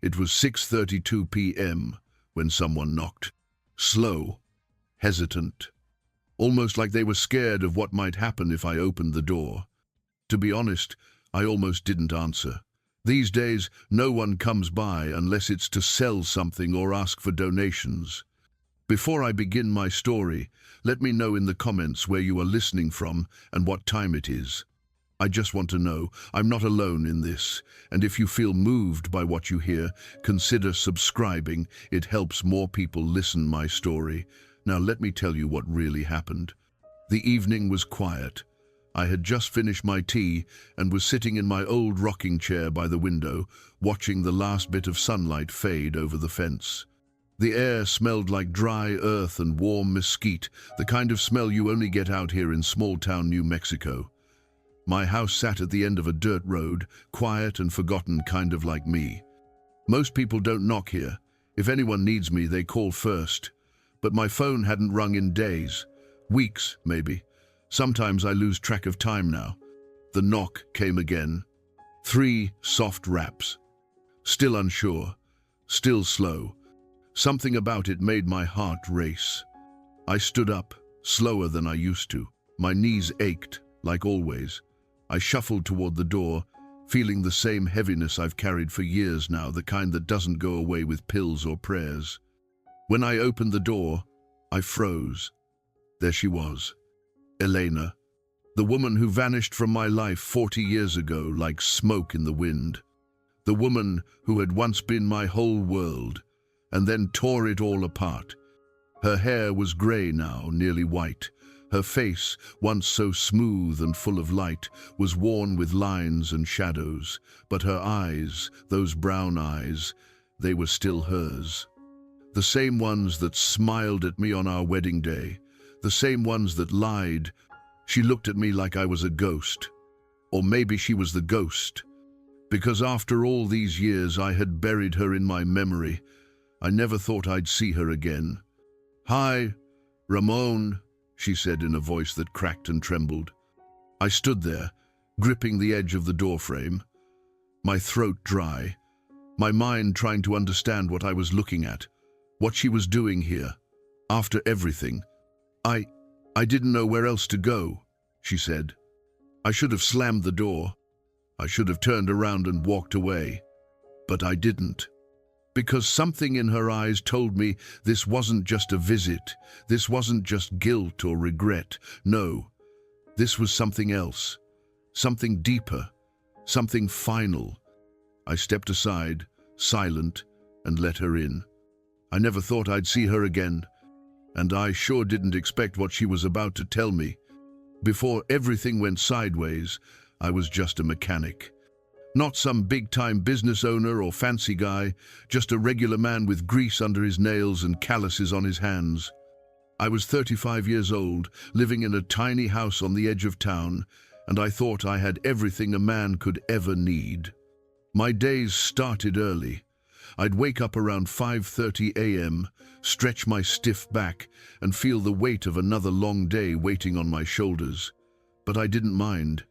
It was 6:32 p.m. when someone knocked. Slow, hesitant, almost like they were scared of what might happen if I opened the door. To be honest, I almost didn't answer. These days, no one comes by unless it's to sell something or ask for donations. Before I begin my story, let me know in the comments where you are listening from and what time it is. I just want to know I'm not alone in this, and if you feel moved by what you hear, consider subscribing. It helps more people listen my story. Now let me tell you what really happened. The evening was quiet. I had just finished my tea and was sitting in my old rocking chair by the window, watching the last bit of sunlight fade over the fence. The air smelled like dry earth and warm mesquite, the kind of smell you only get out here in small-town New Mexico. My house sat at the end of a dirt road, quiet and forgotten, kind of like me. Most people don't knock here. If anyone needs me, they call first. But my phone hadn't rung in days. Weeks, maybe. Sometimes I lose track of time now. The knock came again. 3 soft raps. Still unsure. Still slow. Something about it made my heart race. I stood up, slower than I used to. My knees ached, like always. I shuffled toward the door, feeling the same heaviness I've carried for years now, the kind that doesn't go away with pills or prayers. When I opened the door, I froze. There she was, Elena, the woman who vanished from my life 40 years ago like smoke in the wind. The woman who had once been my whole world, and then tore it all apart. Her hair was grey now, nearly white. Her face, once so smooth and full of light, was worn with lines and shadows. But her eyes, those brown eyes, they were still hers. The same ones that smiled at me on our wedding day. The same ones that lied. She looked at me like I was a ghost. Or maybe she was the ghost. Because after all these years I had buried her in my memory. I never thought I'd see her again. "Hi, Ramon," she said in a voice that cracked and trembled. I stood there, gripping the edge of the doorframe, my throat dry, my mind trying to understand what I was looking at, what she was doing here. After everything, I didn't know where else to go, she said. I should have slammed the door. I should have turned around and walked away. But I didn't. Because something in her eyes told me this wasn't just a visit, this wasn't just guilt or regret. No, this was something else, something deeper, something final. I stepped aside, silent, and let her in. I never thought I'd see her again, and I sure didn't expect what she was about to tell me. Before everything went sideways, I was just a mechanic. Not some big-time business owner or fancy guy, just a regular man with grease under his nails and calluses on his hands. I was 35 years old, living in a tiny house on the edge of town, and I thought I had everything a man could ever need. My days started early. I'd wake up around 5:30 a.m., stretch my stiff back, and feel the weight of another long day waiting on my shoulders. But I didn't mind.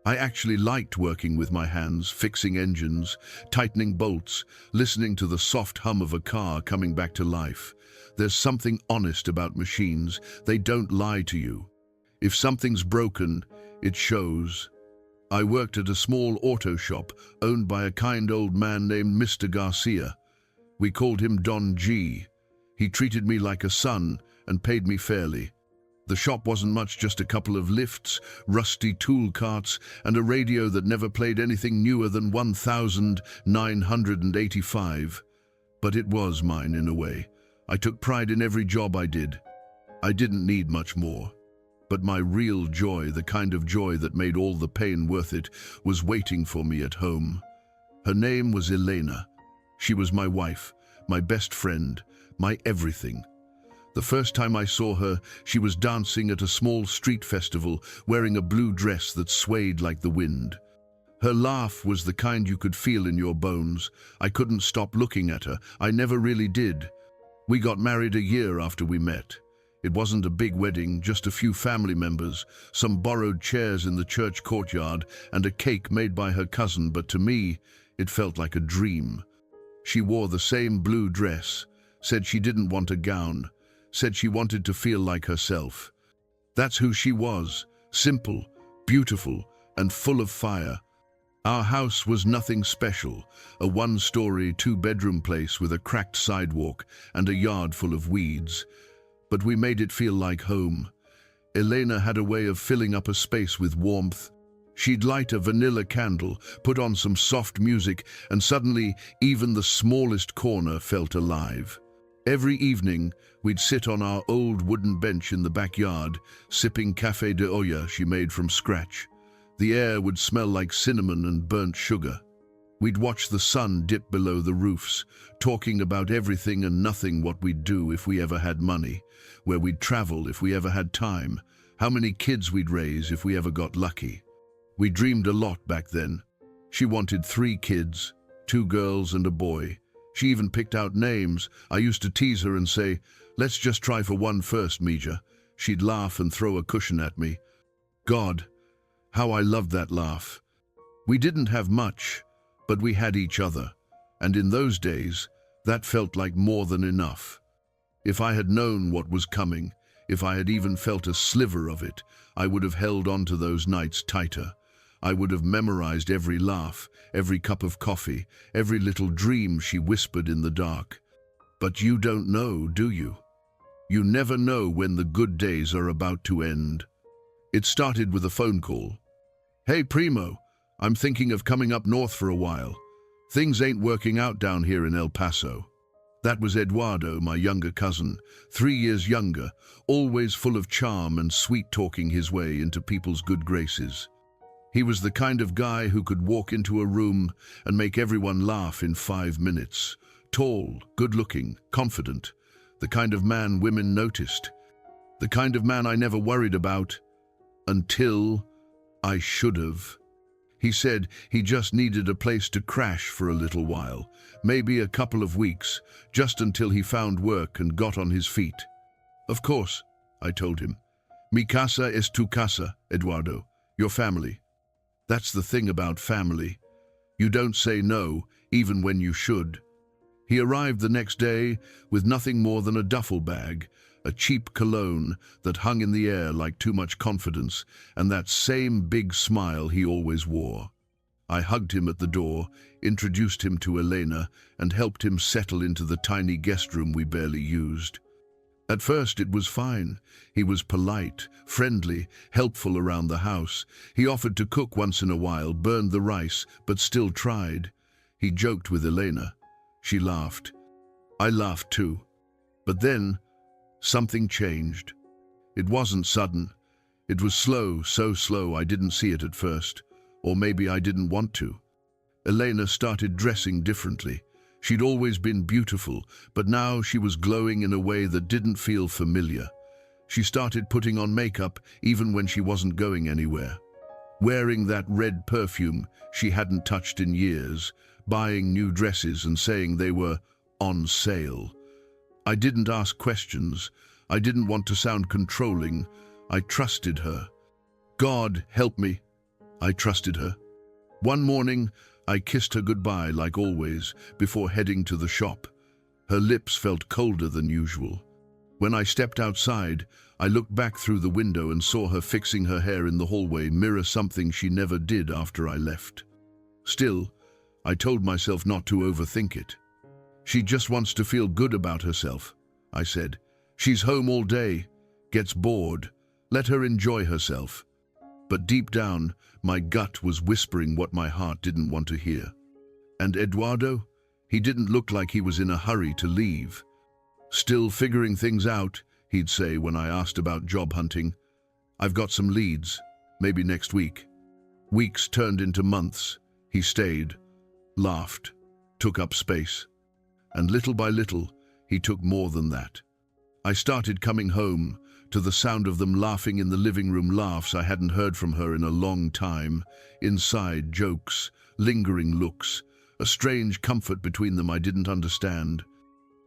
I actually liked working with my hands, fixing engines, tightening bolts, listening to the soft hum of a car coming back to life. There's something honest about machines. They don't lie to you. If something's broken, it shows. I worked at a small auto shop owned by a kind old man named Mr. Garcia. We called him Don G. He treated me like a son and paid me fairly. The shop wasn't much, just a couple of lifts, rusty tool carts, and a radio that never played anything newer than 1985. But it was mine in a way. I took pride in every job I did. I didn't need much more. But my real joy, the kind of joy that made all the pain worth it, was waiting for me at home. Her name was Elena. She was my wife, my best friend, my everything. The first time I saw her, she was dancing at a small street festival, wearing a blue dress that swayed like the wind. Her laugh was the kind you could feel in your bones. I couldn't stop looking at her. I never really did. We got married a year after we met. It wasn't a big wedding, just a few family members, some borrowed chairs in the church courtyard, and a cake made by her cousin, but to me, it felt like a dream. She wore the same blue dress, said she didn't want a gown, said she wanted to feel like herself. That's who she was, simple, beautiful, and full of fire. Our house was nothing special, a one-story, two-bedroom place with a cracked sidewalk and a yard full of weeds. But we made it feel like home. Elena had a way of filling up a space with warmth. She'd light a vanilla candle, put on some soft music, and suddenly even the smallest corner felt alive. Every evening, we'd sit on our old wooden bench in the backyard, sipping café de olla she made from scratch. The air would smell like cinnamon and burnt sugar. We'd watch the sun dip below the roofs, talking about everything and nothing, what we'd do if we ever had money, where we'd travel if we ever had time, how many kids we'd raise if we ever got lucky. We dreamed a lot back then. She wanted 3 kids, 2 girls and a boy. She even picked out names. I used to tease her and say, "Let's just try for one first, Mija." She'd laugh and throw a cushion at me. God, how I loved that laugh. We didn't have much, but we had each other, and in those days, that felt like more than enough. If I had known what was coming, if I had even felt a sliver of it, I would have held on to those nights tighter. I would have memorized every laugh, every cup of coffee, every little dream she whispered in the dark. But you don't know, do you? You never know when the good days are about to end. It started with a phone call. "Hey, Primo, I'm thinking of coming up north for a while. Things ain't working out down here in El Paso." That was Eduardo, my younger cousin, 3 years younger, always full of charm and sweet-talking his way into people's good graces. He was the kind of guy who could walk into a room and make everyone laugh in 5 minutes. Tall, good-looking, confident. The kind of man women noticed. The kind of man I never worried about until I should have. He said he just needed a place to crash for a little while, maybe a couple of weeks, just until he found work and got on his feet. "Of course," I told him. "Mi casa es tu casa, Eduardo, your family." That's the thing about family. You don't say no, even when you should. He arrived the next day with nothing more than a duffel bag, a cheap cologne that hung in the air like too much confidence, and that same big smile he always wore. I hugged him at the door, introduced him to Elena, and helped him settle into the tiny guest room we barely used. At first it was fine. He was polite, friendly, helpful around the house. He offered to cook once in a while, burned the rice, but still tried. He joked with Elena. She laughed. I laughed too. But then, something changed. It wasn't sudden. It was slow, so slow I didn't see it at first. Or maybe I didn't want to. Elena started dressing differently. She'd always been beautiful, but now she was glowing in a way that didn't feel familiar. She started putting on makeup even when she wasn't going anywhere. Wearing that red perfume she hadn't touched in years, buying new dresses and saying they were on sale. I didn't ask questions. I didn't want to sound controlling. I trusted her. God help me. I trusted her. One morning, I kissed her goodbye like always before heading to the shop. Her lips felt colder than usual. When I stepped outside, I looked back through the window and saw her fixing her hair in the hallway, mirror something she never did after I left. Still, I told myself not to overthink it. She just wants to feel good about herself, I said. She's home all day, gets bored. Let her enjoy herself. But deep down, my gut was whispering what my heart didn't want to hear. And Eduardo? He didn't look like he was in a hurry to leave. Still figuring things out, he'd say when I asked about job hunting. I've got some leads, maybe next week. Weeks turned into months. He stayed, laughed, took up space. And little by little, he took more than that. I started coming home to the sound of them laughing in the living room, laughs I hadn't heard from her in a long time, inside jokes, lingering looks, a strange comfort between them I didn't understand.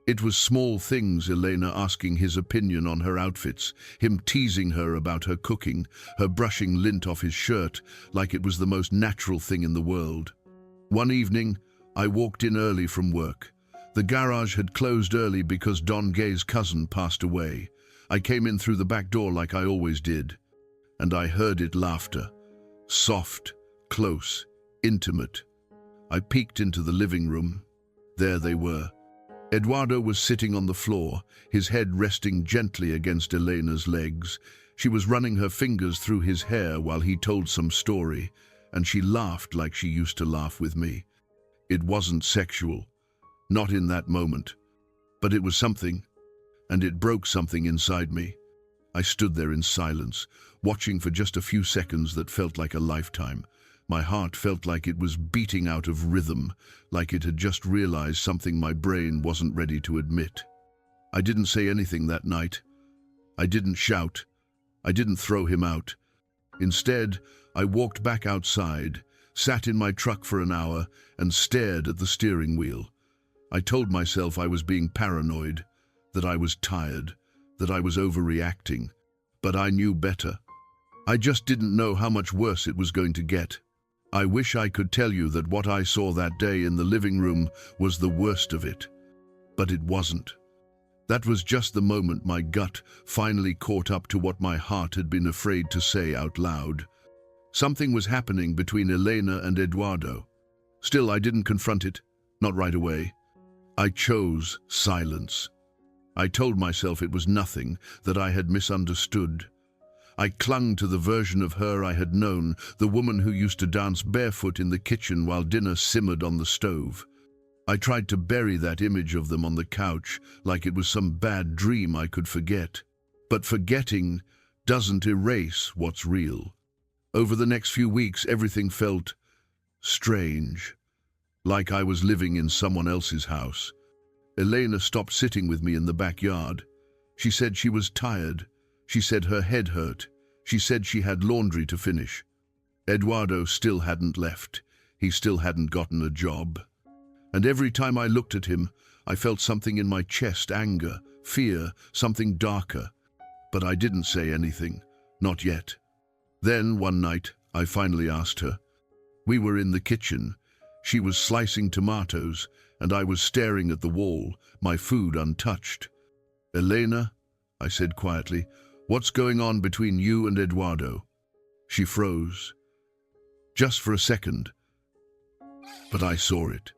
It was small things, Elena asking his opinion on her outfits, him teasing her about her cooking, her brushing lint off his shirt like it was the most natural thing in the world. One evening, I walked in early from work. The garage had closed early because Don Gay's cousin passed away. I came in through the back door like I always did, and I heard it laughter. Soft, close, intimate. I peeked into the living room. There they were. Eduardo was sitting on the floor, his head resting gently against Elena's legs. She was running her fingers through his hair while he told some story, and she laughed like she used to laugh with me. It wasn't sexual, not in that moment, but it was something, and it broke something inside me. I stood there in silence, watching for just a few seconds that felt like a lifetime. My heart felt like it was beating out of rhythm, like it had just realized something my brain wasn't ready to admit. I didn't say anything that night. I didn't shout. I didn't throw him out. Instead, I walked back outside, sat in my truck for an hour, and stared at the steering wheel. I told myself I was being paranoid, that I was tired, that I was overreacting, but I knew better. I just didn't know how much worse it was going to get. I wish I could tell you that what I saw that day in the living room was the worst of it, but it wasn't. That was just the moment my gut finally caught up to what my heart had been afraid to say out loud. Something was happening between Elena and Eduardo. Still, I didn't confront it, not right away. I chose silence. I told myself it was nothing, that I had misunderstood. I clung to the version of her I had known, the woman who used to dance barefoot in the kitchen while dinner simmered on the stove. I tried to bury that image of them on the couch, like it was some bad dream I could forget. But forgetting doesn't erase what's real. Over the next few weeks, everything felt strange, like I was living in someone else's house. Elena stopped sitting with me in the backyard. She said she was tired. She said her head hurt. She said she had laundry to finish. Eduardo still hadn't left. He still hadn't gotten a job. And every time I looked at him, I felt something in my chest, anger, fear, something darker. But I didn't say anything, not yet. Then, one night, I finally asked her. We were in the kitchen. She was slicing tomatoes, and I was staring at the wall, my food untouched. Elena, I said quietly, what's going on between you and Eduardo? She froze. Just for a second. But I saw it.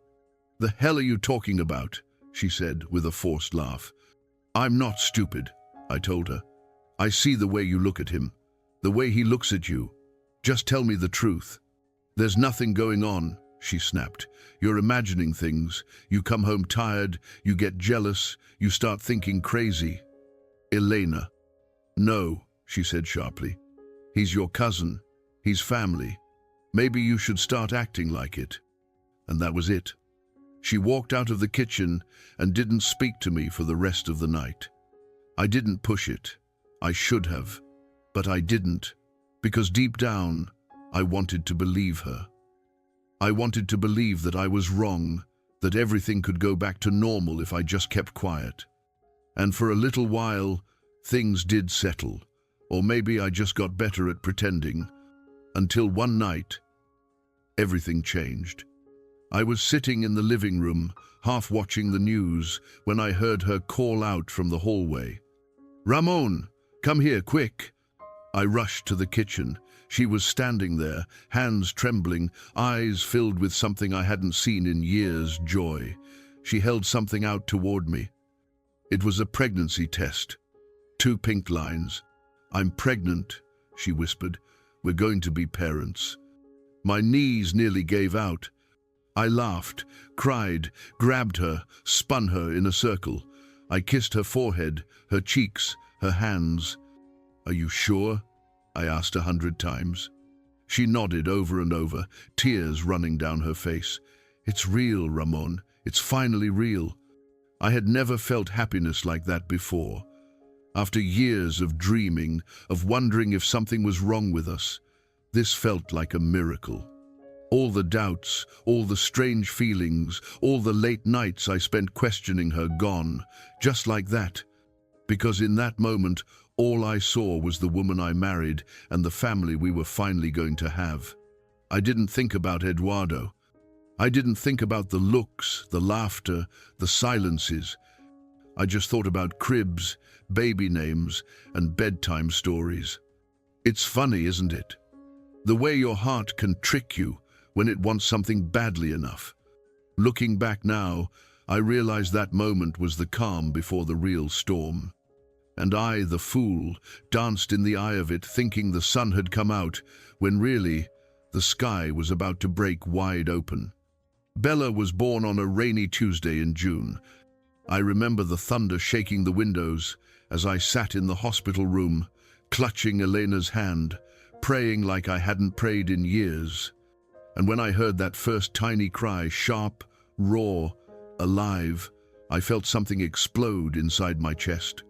The hell are you talking about? She said with a forced laugh. I'm not stupid, I told her. I see the way you look at him, the way he looks at you. Just tell me the truth. There's nothing going on, she snapped. You're imagining things. You come home tired, you get jealous, you start thinking crazy. Elena. No, she said sharply. He's your cousin. He's family. Maybe you should start acting like it. And that was it. She walked out of the kitchen and didn't speak to me for the rest of the night. I didn't push it. I should have. But I didn't, because deep down, I wanted to believe her. I wanted to believe that I was wrong, that everything could go back to normal if I just kept quiet. And for a little while, things did settle, or maybe I just got better at pretending, until one night, everything changed. I was sitting in the living room, half watching the news, when I heard her call out from the hallway. Ramon, come here, quick. I rushed to the kitchen. She was standing there, hands trembling, eyes filled with something I hadn't seen in years, joy. She held something out toward me. It was a pregnancy test. 2 pink lines. I'm pregnant, she whispered. We're going to be parents. My knees nearly gave out. I laughed, cried, grabbed her, spun her in a circle. I kissed her forehead, her cheeks, her hands. Are you sure? I asked 100 times. She nodded over and over, tears running down her face. It's real, Ramon. It's finally real. I had never felt happiness like that before. After years of dreaming, of wondering if something was wrong with us, this felt like a miracle. All the doubts, all the strange feelings, all the late nights I spent questioning her gone, just like that. Because in that moment, all I saw was the woman I married and the family we were finally going to have. I didn't think about Eduardo. I didn't think about the looks, the laughter, the silences. I just thought about cribs, baby names, and bedtime stories. It's funny, isn't it? The way your heart can trick you when it wants something badly enough. Looking back now, I realize that moment was the calm before the real storm. And I, the fool, danced in the eye of it, thinking the sun had come out, when really, the sky was about to break wide open. Bella was born on a rainy Tuesday in June. I remember the thunder shaking the windows as I sat in the hospital room, clutching Elena's hand, praying like I hadn't prayed in years. And when I heard that first tiny cry, sharp, raw, alive, I felt something explode inside my chest.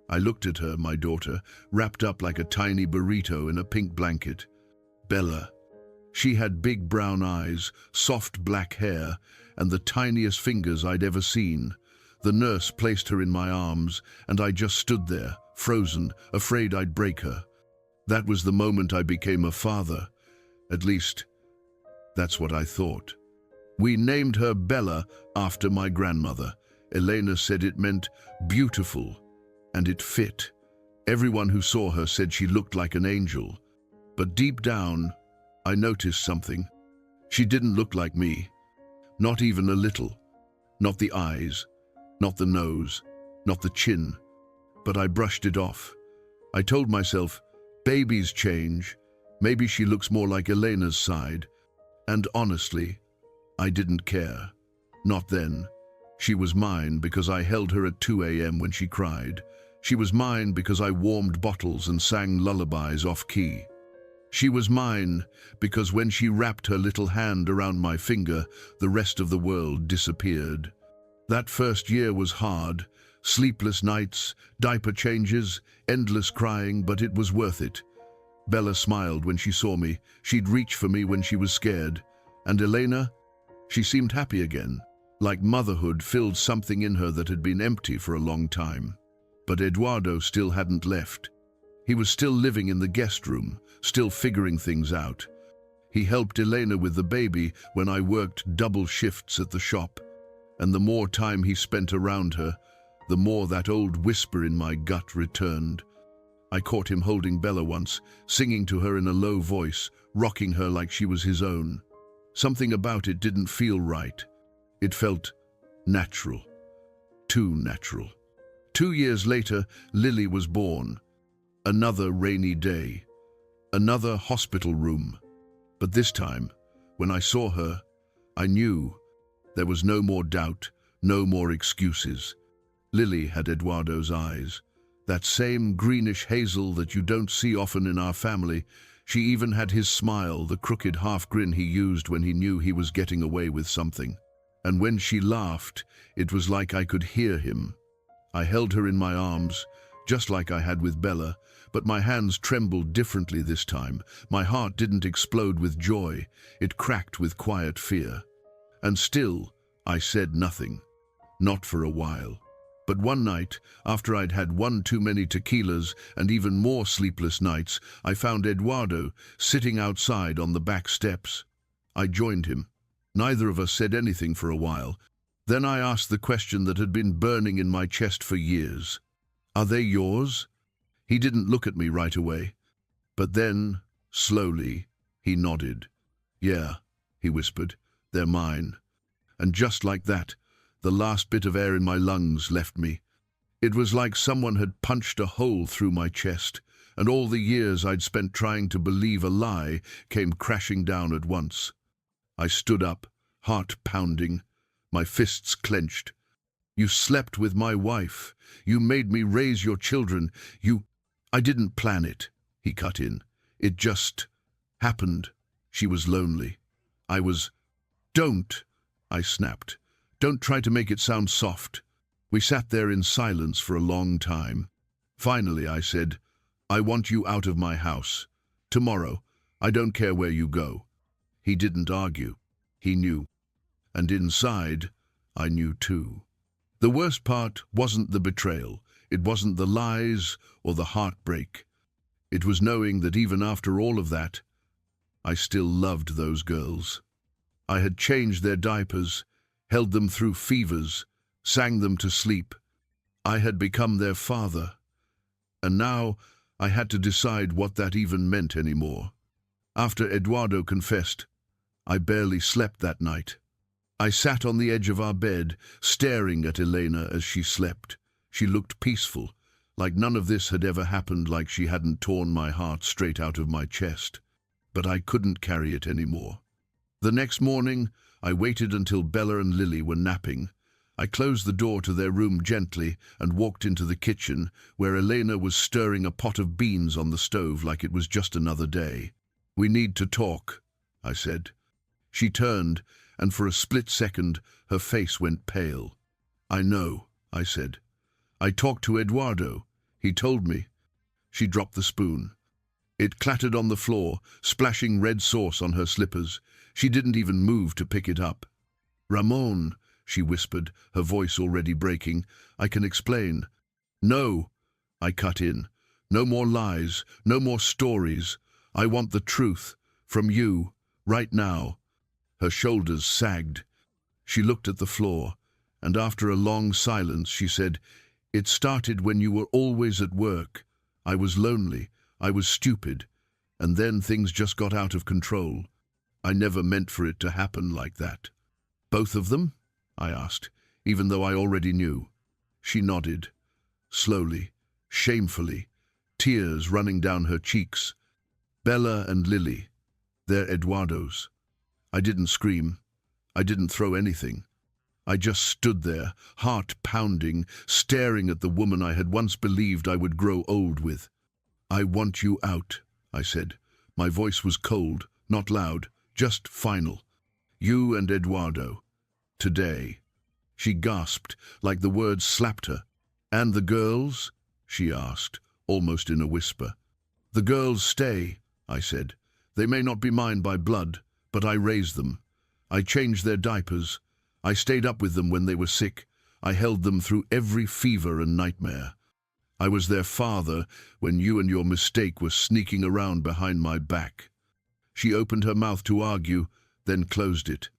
I looked at her, my daughter, wrapped up like a tiny burrito in a pink blanket. Bella. She had big brown eyes, soft black hair, and the tiniest fingers I'd ever seen. The nurse placed her in my arms, and I just stood there, frozen, afraid I'd break her. That was the moment I became a father. At least, that's what I thought. We named her Bella after my grandmother. Elena said it meant beautiful, and it fit. Everyone who saw her said she looked like an angel. But deep down, I noticed something. She didn't look like me. Not even a little. Not the eyes, not the nose, not the chin. But I brushed it off. I told myself, babies change. Maybe she looks more like Elena's side. And honestly, I didn't care. Not then. She was mine because I held her at 2 a.m. when she cried. She was mine because I warmed bottles and sang lullabies off-key. She was mine because when she wrapped her little hand around my finger, the rest of the world disappeared. That first year was hard. Sleepless nights, diaper changes, endless crying, but it was worth it. Bella smiled when she saw me. She'd reach for me when she was scared. And Elena? She seemed happy again, like motherhood filled something in her that had been empty for a long time. But Eduardo still hadn't left. He was still living in the guest room, still figuring things out. He helped Elena with the baby when I worked double shifts at the shop. And the more time he spent around her, the more that old whisper in my gut returned. I caught him holding Bella once, singing to her in a low voice, rocking her like she was his own. Something about it didn't feel right. It felt natural. Too natural. 2 years later, Lily was born. Another rainy day. Another hospital room. But this time, when I saw her, I knew there was no more doubt, no more excuses. Lily had Eduardo's eyes. That same greenish hazel that you don't see often in our family. She even had his smile, the crooked half grin he used when he knew he was getting away with something. And when she laughed, it was like I could hear him. I held her in my arms, just like I had with Bella, but my hands trembled differently this time. My heart didn't explode with joy, it cracked with quiet fear. And still, I said nothing. Not for a while. But one night, after I'd had one too many tequilas and even more sleepless nights, I found Eduardo sitting outside on the back steps. I joined him. Neither of us said anything for a while. Then I asked the question that had been burning in my chest for years. Are they yours? He didn't look at me right away. But then, slowly, he nodded. Yeah, he whispered, they're mine. And just like that, the last bit of air in my lungs left me. It was like someone had punched a hole through my chest, and all the years I'd spent trying to believe a lie came crashing down at once. I stood up, heart pounding, my fists clenched. You slept with my wife. You made me raise your children. I didn't plan it, he cut in. It just happened. She was lonely. Don't, I snapped. Don't try to make it sound soft. We sat there in silence for a long time. Finally, I said, I want you out of my house. Tomorrow. I don't care where you go. He didn't argue. He knew. And inside, I knew too. The worst part wasn't the betrayal. It wasn't the lies or the heartbreak. It was knowing that even after all of that, I still loved those girls. I had changed their diapers, held them through fevers, sang them to sleep. I had become their father. And now I had to decide what that even meant anymore. After Eduardo confessed, I barely slept that night. I sat on the edge of our bed, staring at Elena as she slept. She looked peaceful, like none of this had ever happened, like she hadn't torn my heart straight out of my chest. But I couldn't carry it anymore. The next morning, I waited until Bella and Lily were napping. I closed the door to their room gently and walked into the kitchen, where Elena was stirring a pot of beans on the stove like it was just another day. "We need to talk," I said. She turned, and for a split second, her face went pale. "I know," I said. "I talked to Eduardo. He told me." She dropped the spoon. It clattered on the floor, splashing red sauce on her slippers. She didn't even move to pick it up. "Ramon," she whispered, her voice already breaking, "I can explain." "No," I cut in. "No more lies, no more stories. I want the truth, from you, right now." Her shoulders sagged. She looked at the floor, and after a long silence she said, "It started when you were always at work. I was lonely, I was stupid, and then things just got out of control. I never meant for it to happen like that." "Both of them?" I asked, even though I already knew. She nodded, slowly, shamefully, tears running down her cheeks. "Bella and Lily, they're Eduardo's." I didn't scream. I didn't throw anything. I just stood there, heart pounding, staring at the woman I had once believed I would grow old with. "I want you out," I said. My voice was cold, not loud, just final. "You and Eduardo. Today." She gasped, like the words slapped her. "And the girls?" she asked, almost in a whisper. "The girls stay," I said. "They may not be mine by blood, but I raised them. I changed their diapers. I stayed up with them when they were sick. I held them through every fever and nightmare. I was their father when you and your mistake were sneaking around behind my back." She opened her mouth to argue, then closed it.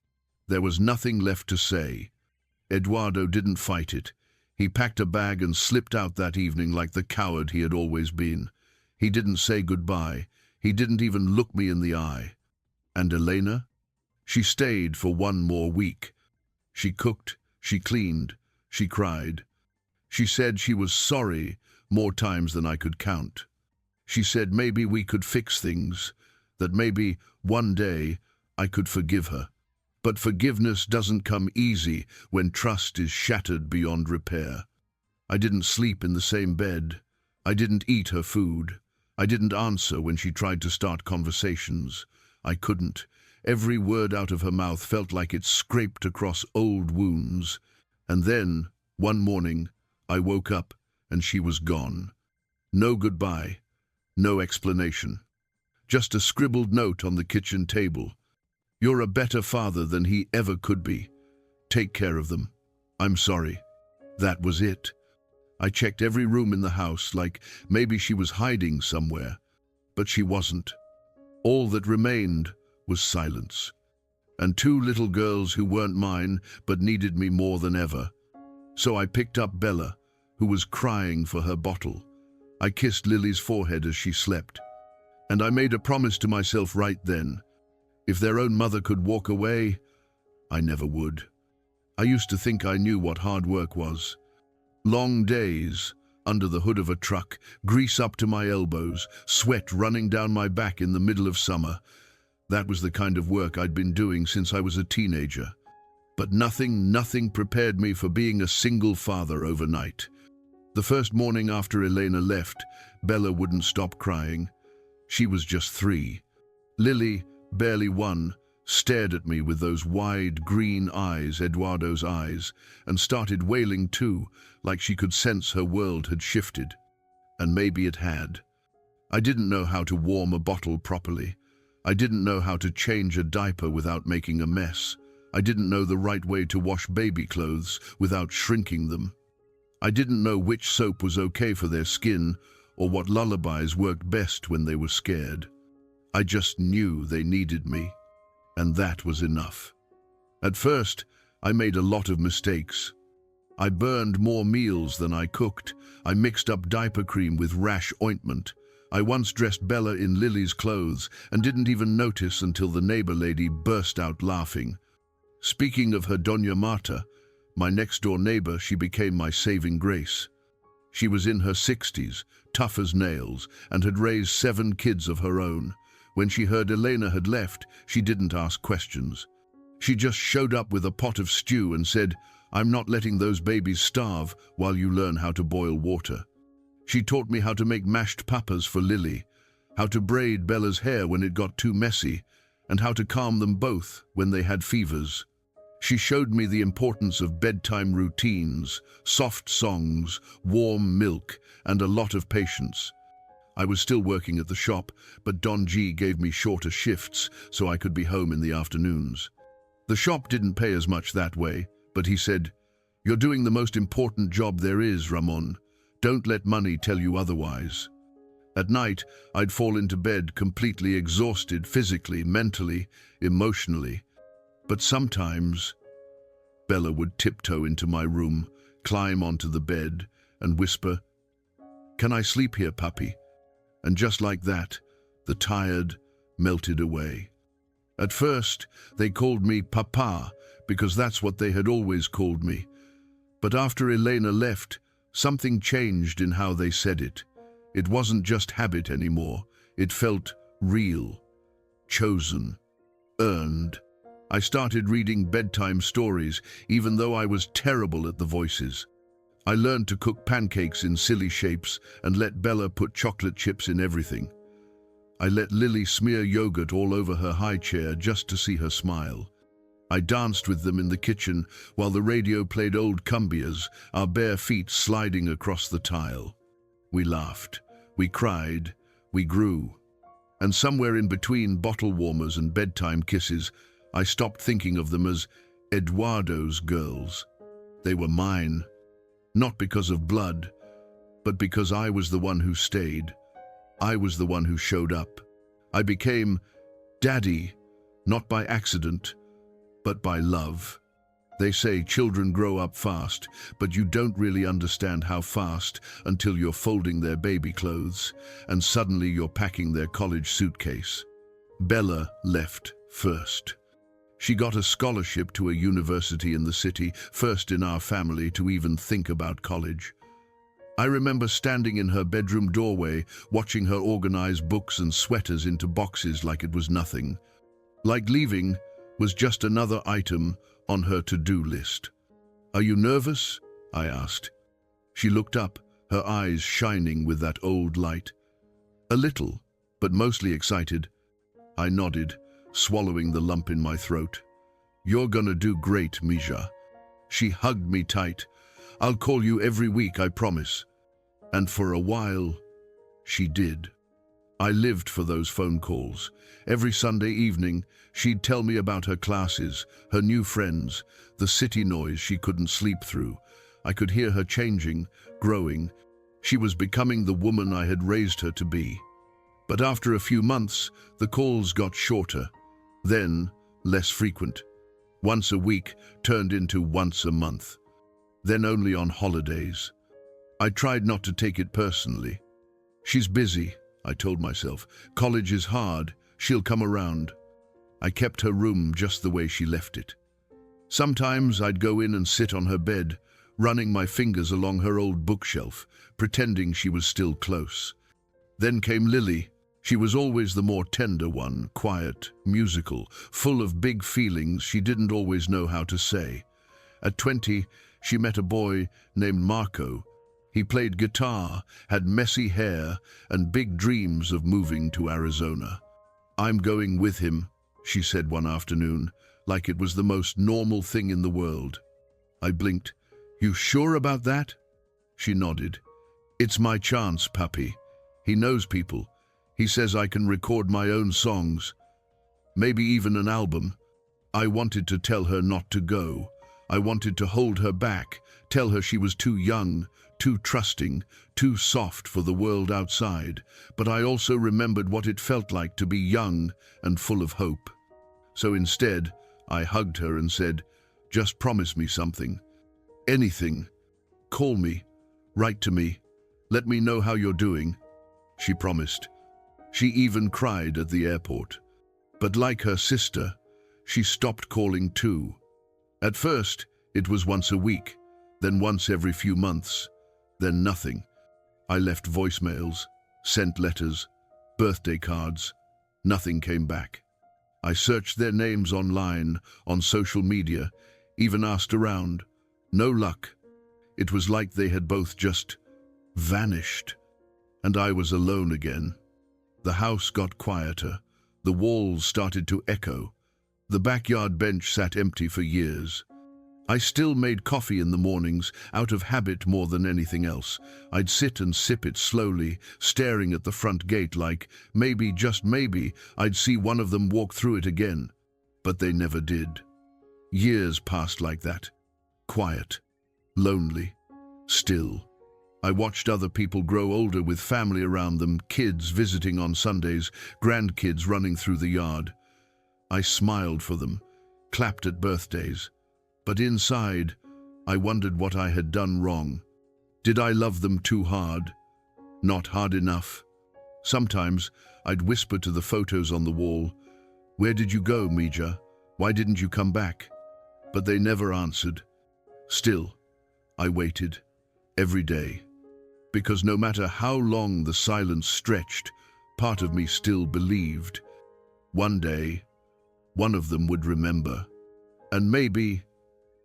There was nothing left to say. Eduardo didn't fight it. He packed a bag and slipped out that evening like the coward he had always been. He didn't say goodbye. He didn't even look me in the eye. And Elena? She stayed for one more week. She cooked, she cleaned, she cried. She said she was sorry more times than I could count. She said maybe we could fix things, that maybe one day I could forgive her. But forgiveness doesn't come easy when trust is shattered beyond repair. I didn't sleep in the same bed. I didn't eat her food. I didn't answer when she tried to start conversations. I couldn't. Every word out of her mouth felt like it scraped across old wounds. And then, one morning, I woke up and she was gone. No goodbye, no explanation. Just a scribbled note on the kitchen table. "You're a better father than he ever could be. Take care of them. I'm sorry." That was it. I checked every room in the house, like maybe she was hiding somewhere. But she wasn't. All that remained was silence. And two little girls who weren't mine, but needed me more than ever. So I picked up Bella, who was crying for her bottle. I kissed Lily's forehead as she slept. And I made a promise to myself right then. If their own mother could walk away, I never would. I used to think I knew what hard work was. Long days, under the hood of a truck, grease up to my elbows, sweat running down my back in the middle of summer. That was the kind of work I'd been doing since I was a teenager. But nothing prepared me for being a single father overnight. The first morning after Elena left, Bella wouldn't stop crying. She was just 3. Lily, barely 1, stared at me with those wide green eyes, Eduardo's eyes, and started wailing too, like she could sense her world had shifted. And maybe it had. I didn't know how to warm a bottle properly. I didn't know how to change a diaper without making a mess. I didn't know the right way to wash baby clothes without shrinking them. I didn't know which soap was okay for their skin or what lullabies worked best when they were scared. I just knew they needed me, and that was enough. At first, I made a lot of mistakes. I burned more meals than I cooked. I mixed up diaper cream with rash ointment. I once dressed Bella in Lily's clothes and didn't even notice until the neighbor lady burst out laughing. Speaking of her Doña Marta, my next-door neighbor, she became my saving grace. She was in her 60s, tough as nails, and had raised 7 kids of her own. When she heard Elena had left, she didn't ask questions. She just showed up with a pot of stew and said, "I'm not letting those babies starve while you learn how to boil water." She taught me how to make mashed papas for Lily, how to braid Bella's hair when it got too messy, and how to calm them both when they had fevers. She showed me the importance of bedtime routines, soft songs, warm milk, and a lot of patience. I was still working at the shop, but Don G gave me shorter shifts so I could be home in the afternoons. The shop didn't pay as much that way, but he said, "You're doing the most important job there is, Ramon. Don't let money tell you otherwise." At night, I'd fall into bed completely exhausted physically, mentally, emotionally. But sometimes, Bella would tiptoe into my room, climb onto the bed, and whisper, "Can I sleep here, puppy?" And just like that, the tired melted away. At first, they called me Papa, because that's what they had always called me. But after Elena left, something changed in how they said it. It wasn't just habit anymore. It felt real, chosen, earned. I started reading bedtime stories, even though I was terrible at the voices. I learned to cook pancakes in silly shapes and let Bella put chocolate chips in everything. I let Lily smear yogurt all over her high chair just to see her smile. I danced with them in the kitchen while the radio played old cumbias, our bare feet sliding across the tile. We laughed, we cried, we grew. And somewhere in between bottle warmers and bedtime kisses, I stopped thinking of them as Eduardo's girls. They were mine, not because of blood, but because I was the one who stayed. I was the one who showed up. I became Daddy, not by accident, but by love. They say children grow up fast, but you don't really understand how fast until you're folding their baby clothes, and suddenly you're packing their college suitcase. Bella left first. She got a scholarship to a university in the city, first in our family to even think about college. I remember standing in her bedroom doorway, watching her organize books and sweaters into boxes like it was nothing. Like leaving was just another item on her to-do list. "Are you nervous?" I asked. She looked up, her eyes shining with that old light. "A little, but mostly excited." I nodded, swallowing the lump in my throat. "You're gonna do great, Mija." She hugged me tight. "I'll call you every week, I promise." And for a while, she did. I lived for those phone calls. Every Sunday evening, she'd tell me about her classes, her new friends, the city noise she couldn't sleep through. I could hear her changing, growing. She was becoming the woman I had raised her to be. But after a few months, the calls got shorter, then less frequent. Once a week turned into once a month, then only on holidays. I tried not to take it personally. "She's busy," I told myself. "College is hard. She'll come around." I kept her room just the way she left it. Sometimes I'd go in and sit on her bed, running my fingers along her old bookshelf, pretending she was still close. Then came Lily. She was always the more tender one, quiet, musical, full of big feelings she didn't always know how to say. At 20, she met a boy named Marco. He played guitar, had messy hair, and big dreams of moving to Arizona. "I'm going with him," she said one afternoon, like it was the most normal thing in the world. I blinked. "You sure about that?" She nodded. "It's my chance, puppy. He knows people. He says I can record my own songs, maybe even an album." I wanted to tell her not to go. I wanted to hold her back, tell her she was too young, too trusting, too soft for the world outside. But I also remembered what it felt like to be young and full of hope. So instead, I hugged her and said, "Just promise me something. Anything. Call me. Write to me. Let me know how you're doing." She promised. She even cried at the airport. But like her sister, she stopped calling too. At first, it was once a week, then once every few months, then nothing. I left voicemails, sent letters, birthday cards. Nothing came back. I searched their names online, on social media, even asked around. No luck. It was like they had both just vanished. And I was alone again. The house got quieter. The walls started to echo. The backyard bench sat empty for years. I still made coffee in the mornings, out of habit more than anything else. I'd sit and sip it slowly, staring at the front gate like, maybe, just maybe, I'd see one of them walk through it again. But they never did. Years passed like that. Quiet. Lonely. Still. I watched other people grow older with family around them, kids visiting on Sundays, grandkids running through the yard. I smiled for them, clapped at birthdays. But inside, I wondered what I had done wrong. Did I love them too hard? Not hard enough? Sometimes I'd whisper to the photos on the wall, "Where did you go, Mija? Why didn't you come back?" But they never answered. Still, I waited, every day. Because no matter how long the silence stretched, part of me still believed. One day, one of them would remember. And maybe,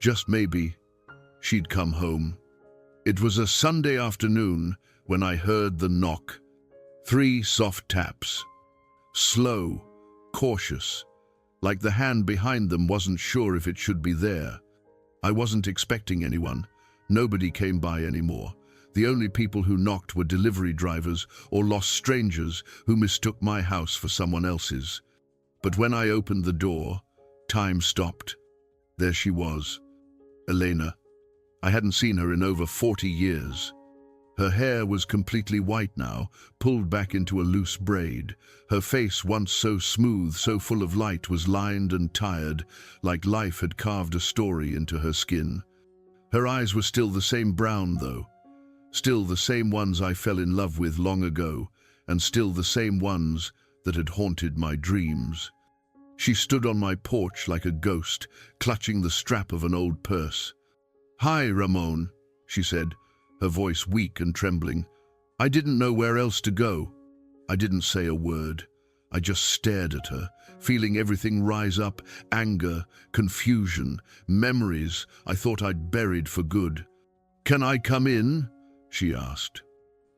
just maybe, she'd come home. It was a Sunday afternoon when I heard the knock. 3 soft taps. Slow, cautious, like the hand behind them wasn't sure if it should be there. I wasn't expecting anyone. Nobody came by anymore. The only people who knocked were delivery drivers or lost strangers who mistook my house for someone else's. But when I opened the door, time stopped. There she was, Elena. I hadn't seen her in over 40 years. Her hair was completely white now, pulled back into a loose braid. Her face, once so smooth, so full of light, was lined and tired, like life had carved a story into her skin. Her eyes were still the same brown, though. Still the same ones I fell in love with long ago, and still the same ones that had haunted my dreams. She stood on my porch like a ghost, clutching the strap of an old purse. "Hi, Ramon," she said, her voice weak and trembling. I didn't know where else to go. I didn't say a word. I just stared at her, feeling everything rise up, anger, confusion, memories I thought I'd buried for good. "Can I come in?" she asked.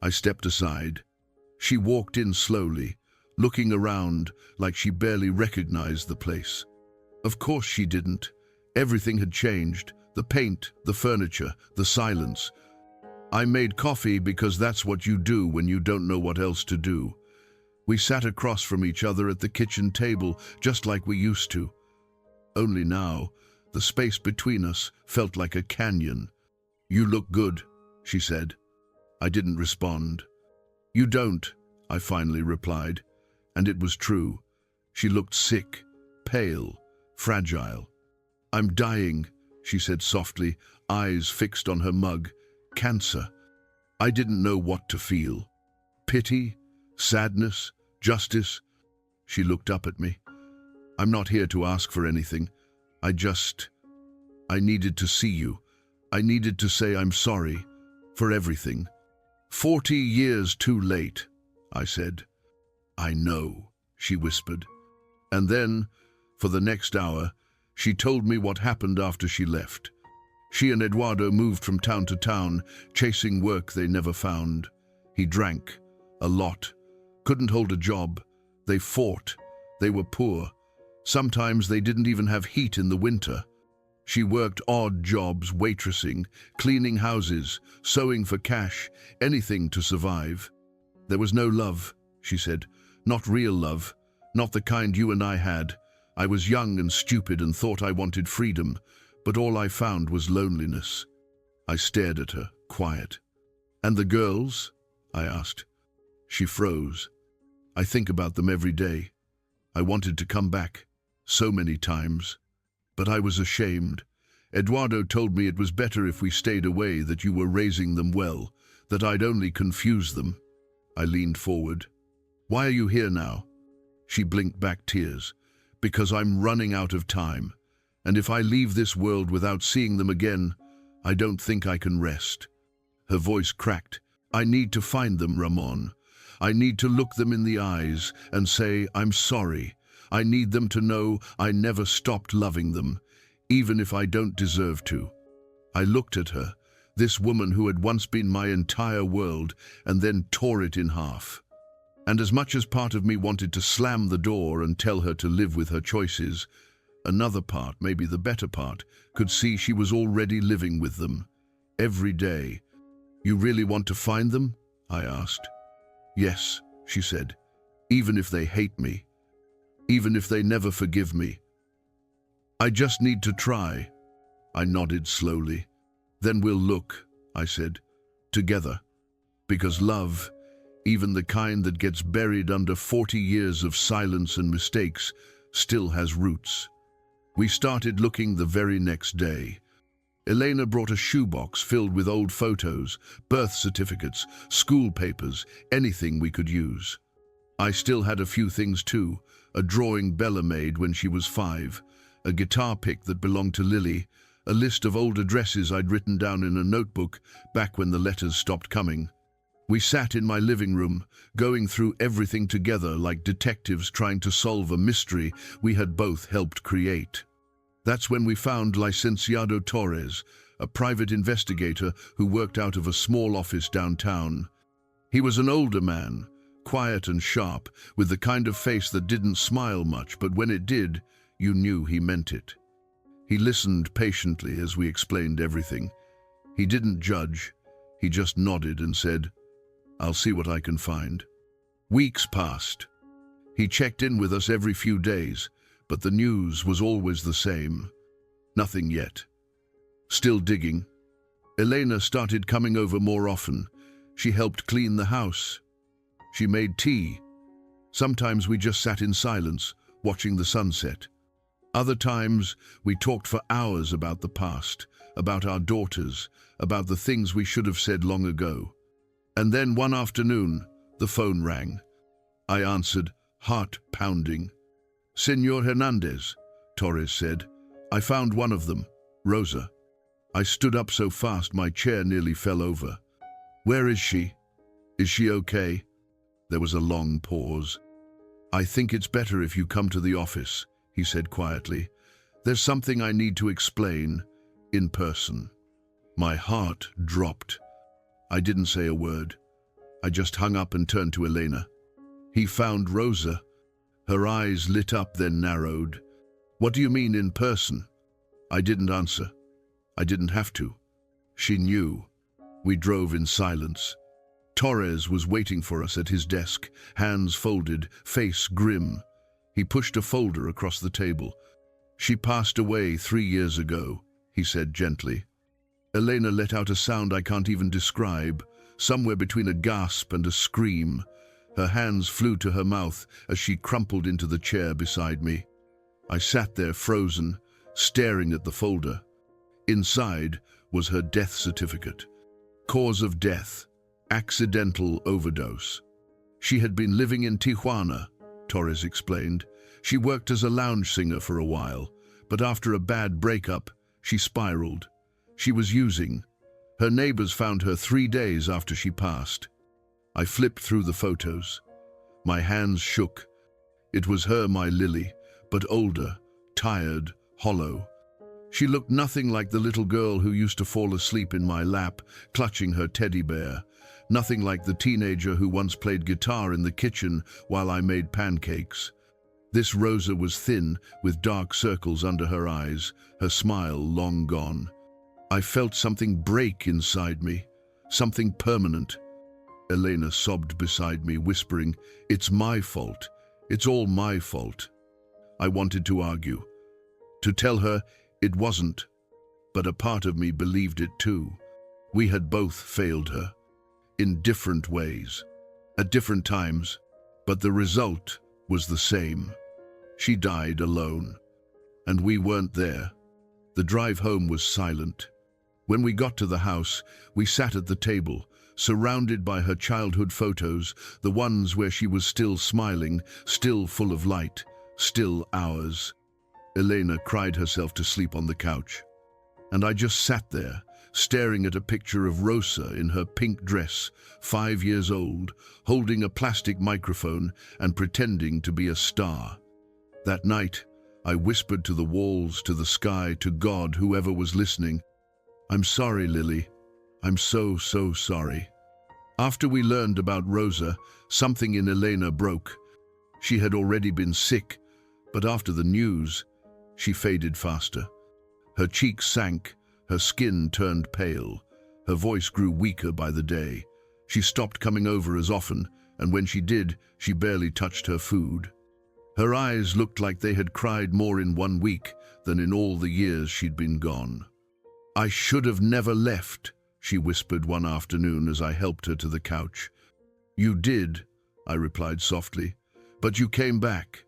I stepped aside. She walked in slowly, looking around like she barely recognized the place. Of course she didn't. Everything had changed. The paint, the furniture, the silence. I made coffee because that's what you do when you don't know what else to do. We sat across from each other at the kitchen table, just like we used to. Only now, the space between us felt like a canyon. "You look good," she said. I didn't respond. "You don't," I finally replied. And it was true. She looked sick, pale, fragile. "I'm dying," she said softly, eyes fixed on her mug. "Cancer." I didn't know what to feel. Pity? Sadness? Justice? She looked up at me. "I'm not here to ask for anything. I needed to see you. I needed to say I'm sorry for everything." 40 years too late, I said. "I know," she whispered. And then, for the next hour, she told me what happened after she left. She and Eduardo moved from town to town, chasing work they never found. He drank, a lot, couldn't hold a job. They fought. They were poor. Sometimes they didn't even have heat in the winter. She worked odd jobs, waitressing, cleaning houses, sewing for cash, anything to survive. "There was no love," she said. "Not real love. Not the kind you and I had. I was young and stupid and thought I wanted freedom, but all I found was loneliness." I stared at her, quiet. "And the girls?" I asked. She froze. "I think about them every day. I wanted to come back, so many times." But I was ashamed. Eduardo told me it was better if we stayed away, that you were raising them well, that I'd only confuse them. I leaned forward. Why are you here now? She blinked back tears. Because I'm running out of time. And if I leave this world without seeing them again, I don't think I can rest. Her voice cracked. I need to find them, Ramon. I need to look them in the eyes and say, I'm sorry. I need them to know I never stopped loving them, even if I don't deserve to. I looked at her, this woman who had once been my entire world, and then tore it in half. And as much as part of me wanted to slam the door and tell her to live with her choices, another part, maybe the better part, could see she was already living with them. Every day. You really want to find them? I asked. Yes, she said. Even if they hate me. Even if they never forgive me. I just need to try. I nodded slowly. Then we'll look, I said, together. Because love, even the kind that gets buried under 40 years of silence and mistakes, still has roots. We started looking the very next day. Elena brought a shoebox filled with old photos, birth certificates, school papers, anything we could use. I still had a few things too, a drawing Bella made when she was 5, a guitar pick that belonged to Lily, a list of old addresses I'd written down in a notebook back when the letters stopped coming. We sat in my living room, going through everything together like detectives trying to solve a mystery we had both helped create. That's when we found Licenciado Torres, a private investigator who worked out of a small office downtown. He was an older man, quiet and sharp, with the kind of face that didn't smile much, but when it did, you knew he meant it. He listened patiently as we explained everything. He didn't judge. He just nodded and said, I'll see what I can find. Weeks passed. He checked in with us every few days, but the news was always the same. Nothing yet. Still digging. Elena started coming over more often. She helped clean the house. She made tea. Sometimes we just sat in silence, watching the sunset. Other times, we talked for hours about the past, about our daughters, about the things we should have said long ago. And then one afternoon, the phone rang. I answered, heart pounding. Senor Hernandez, Torres said. I found one of them, Rosa. I stood up so fast my chair nearly fell over. Where is she? Is she okay? There was a long pause. I think it's better if you come to the office, he said quietly. There's something I need to explain, in person. My heart dropped. I didn't say a word. I just hung up and turned to Elena. He found Rosa. Her eyes lit up, then narrowed. What do you mean in person? I didn't answer. I didn't have to. She knew. We drove in silence. Torres was waiting for us at his desk, hands folded, face grim. He pushed a folder across the table. She passed away 3 years ago, he said gently. Elena let out a sound I can't even describe, somewhere between a gasp and a scream. Her hands flew to her mouth as she crumpled into the chair beside me. I sat there frozen, staring at the folder. Inside was her death certificate. Cause of death, accidental overdose. She had been living in Tijuana, Torres explained. She worked as a lounge singer for a while, but after a bad breakup, she spiraled. She was using. Her neighbors found her 3 days after she passed. I flipped through the photos. My hands shook. It was her, my Lily, but older, tired, hollow. She looked nothing like the little girl who used to fall asleep in my lap, clutching her teddy bear. Nothing like the teenager who once played guitar in the kitchen while I made pancakes. This Rosa was thin, with dark circles under her eyes, her smile long gone. I felt something break inside me, something permanent. Elena sobbed beside me, whispering, "It's my fault. It's all my fault." I wanted to argue, to tell her it wasn't, but a part of me believed it too. We had both failed her, in different ways, at different times, but the result was the same. She died alone. And we weren't there. The drive home was silent. When we got to the house, we sat at the table, surrounded by her childhood photos, the ones where she was still smiling, still full of light, still ours. Elena cried herself to sleep on the couch. And I just sat there, staring at a picture of Rosa in her pink dress, 5 years old, holding a plastic microphone and pretending to be a star. That night, I whispered to the walls, to the sky, to God, whoever was listening, "I'm sorry, Lily. I'm so, so sorry." After we learned about Rosa, something in Elena broke. She had already been sick, but after the news, she faded faster. Her cheeks sank, her skin turned pale, her voice grew weaker by the day. She stopped coming over as often, and when she did, she barely touched her food. Her eyes looked like they had cried more in 1 week than in all the years she'd been gone. "I should have never left," she whispered one afternoon as I helped her to the couch. "You did," I replied softly, "but you came back."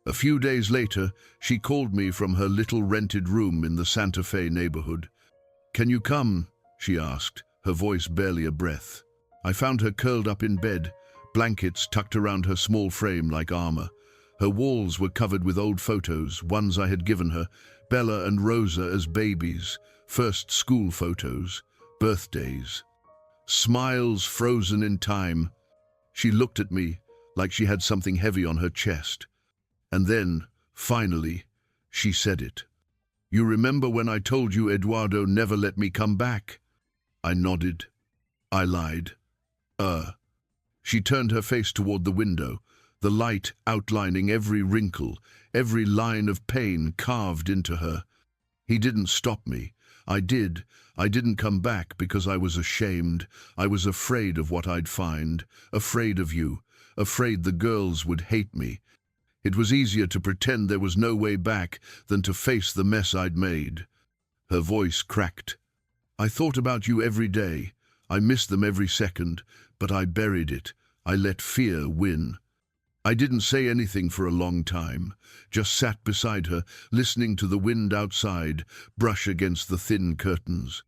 A few days later, she called me from her little rented room in the Santa Fe neighborhood. "Can you come?" she asked, her voice barely a breath. I found her curled up in bed, blankets tucked around her small frame like armor. Her walls were covered with old photos, ones I had given her, Bella and Rosa as babies, first school photos, birthdays. Smiles frozen in time. She looked at me like she had something heavy on her chest. And then, finally, she said it. "You remember when I told you Eduardo never let me come back?" I nodded. I lied. She turned her face toward the window, the light outlining every wrinkle, every line of pain carved into her. "He didn't stop me. I did. I didn't come back because I was ashamed. I was afraid of what I'd find, afraid of you, afraid the girls would hate me. It was easier to pretend there was no way back than to face the mess I'd made." Her voice cracked. "I thought about you every day. I missed them every second, but I buried it. I let fear win." I didn't say anything for a long time, just sat beside her, listening to the wind outside brush against the thin curtains.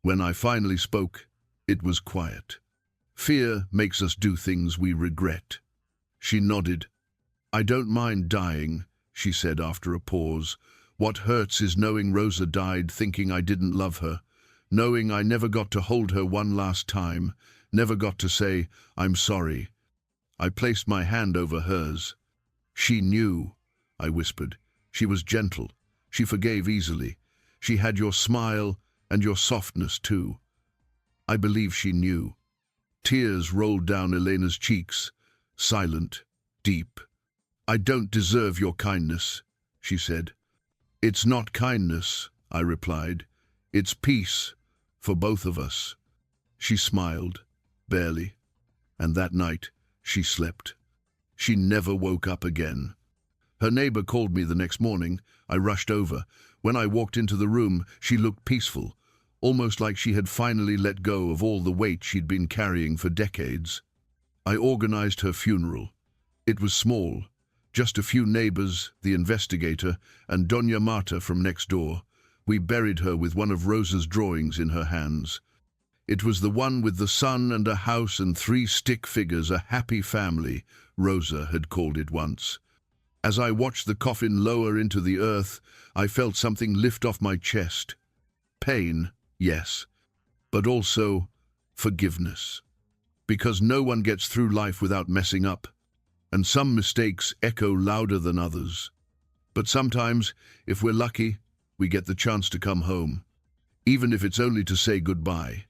When I finally spoke, it was quiet. "Fear makes us do things we regret." She nodded. "I don't mind dying," she said after a pause. "What hurts is knowing Rosa died thinking I didn't love her, knowing I never got to hold her one last time, never got to say, 'I'm sorry.'" I placed my hand over hers. "She knew," I whispered. "She was gentle. She forgave easily. She had your smile and your softness too." I believe she knew. Tears rolled down Elena's cheeks, silent, deep. "I don't deserve your kindness," she said. "It's not kindness," I replied. "It's peace, for both of us." She smiled, barely, and that night she slept. She never woke up again. Her neighbor called me the next morning. I rushed over. When I walked into the room, she looked peaceful, almost like she had finally let go of all the weight she'd been carrying for decades. I organized her funeral. It was small. Just a few neighbors, the investigator, and Doña Marta from next door. We buried her with one of Rosa's drawings in her hands. It was the one with the sun and a house and 3 stick figures, a happy family, Rosa had called it once. As I watched the coffin lower into the earth, I felt something lift off my chest. Pain, yes, but also forgiveness. Because no one gets through life without messing up. And some mistakes echo louder than others. But sometimes, if we're lucky, we get the chance to come home, even if it's only to say goodbye.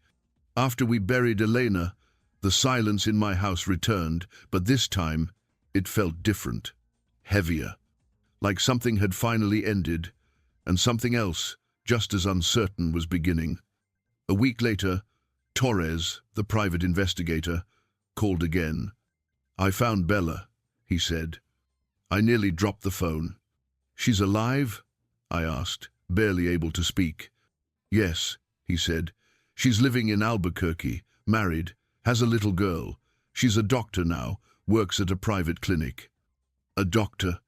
After we buried Elena, the silence in my house returned, but this time it felt different, heavier, like something had finally ended, and something else, just as uncertain, was beginning. A week later, Torres, the private investigator, called again. "I found Bella," he said. I nearly dropped the phone. "She's alive?" I asked, barely able to speak. "Yes," he said. "She's living in Albuquerque, married, has a little girl. She's a doctor now, works at a private clinic." "A doctor?"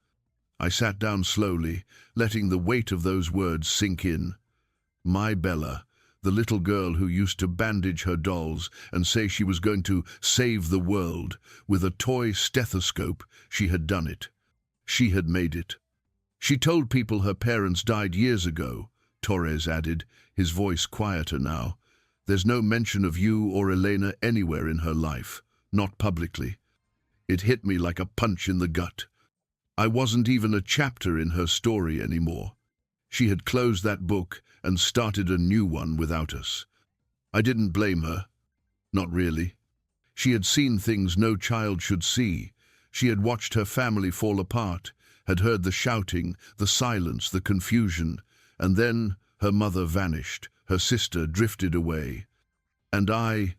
I sat down slowly, letting the weight of those words sink in. My Bella, the little girl who used to bandage her dolls and say she was going to save the world. With a toy stethoscope, she had done it. She had made it. She told people her parents died years ago, Torres added, his voice quieter now. There's no mention of you or Elena anywhere in her life, not publicly. It hit me like a punch in the gut. I wasn't even a chapter in her story anymore. She had closed that book and started a new one without us. I didn't blame her. Not really. She had seen things no child should see. She had watched her family fall apart, had heard the shouting, the silence, the confusion, and then her mother vanished, her sister drifted away. And I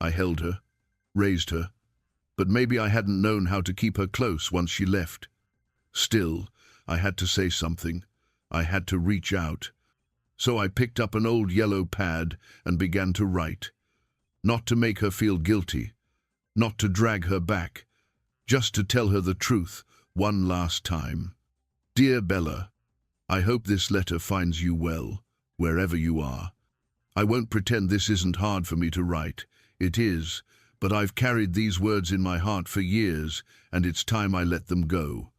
held her, raised her, but maybe I hadn't known how to keep her close once she left. Still, I had to say something. I had to reach out. So I picked up an old yellow pad and began to write. Not to make her feel guilty, not to drag her back, just to tell her the truth one last time. Dear Bella, I hope this letter finds you well, wherever you are. I won't pretend this isn't hard for me to write. It is, but I've carried these words in my heart for years, and it's time I let them go.